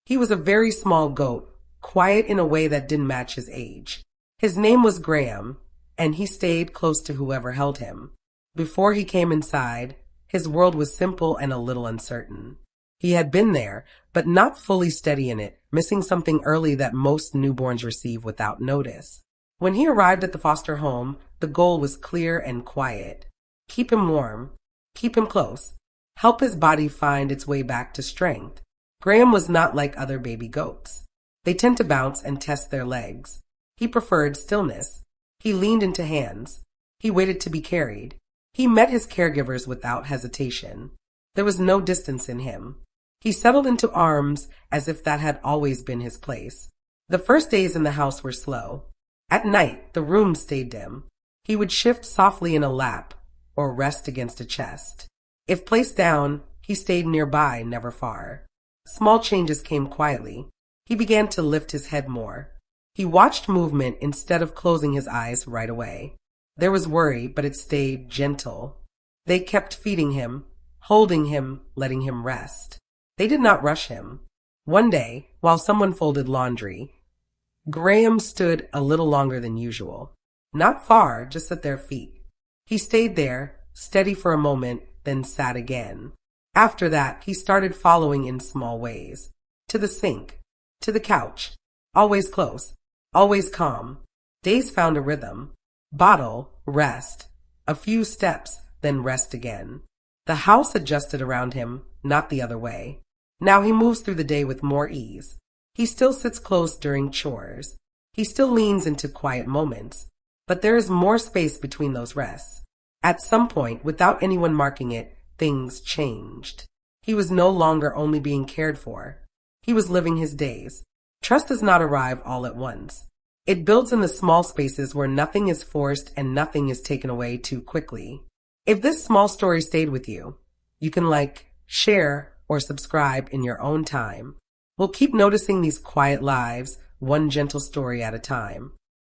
He was a very small goat, quiet in a way that didn't match his age. His name was Graham, and he stayed close to whoever held him. Before he came inside, his world was simple and a little uncertain. He had been there, but not fully steady in it, missing something early that most newborns receive without notice. When he arrived at the foster home, the goal was clear and quiet. Keep him warm. Keep him close. Help his body find its way back to strength. Graham was not like other baby goats. They tend to bounce and test their legs. He preferred stillness. He leaned into hands. He waited to be carried. He met his caregivers without hesitation. There was no distance in him. He settled into arms as if that had always been his place. The first days in the house were slow. At night, the room stayed dim. He would shift softly in a lap or rest against a chest. If placed down, he stayed nearby, never far. Small changes came quietly. He began to lift his head more. He watched movement instead of closing his eyes right away. There was worry, but it stayed gentle. They kept feeding him, holding him, letting him rest. They did not rush him. One day, while someone folded laundry, Graham stood a little longer than usual. Not far, just at their feet. He stayed there, steady for a moment, then sat again. After that, he started following in small ways. To the sink, to the couch. Always close, always calm. Days found a rhythm. Bottle, rest. A few steps, then rest again. The house adjusted around him, not the other way. Now he moves through the day with more ease. He still sits close during chores. He still leans into quiet moments. But there is more space between those rests. At some point, without anyone marking it, things changed. He was no longer only being cared for. He was living his days. Trust does not arrive all at once. It builds in the small spaces where nothing is forced and nothing is taken away too quickly. If this small story stayed with you, you can like, share, or subscribe in your own time. We'll keep noticing these quiet lives, one gentle story at a time.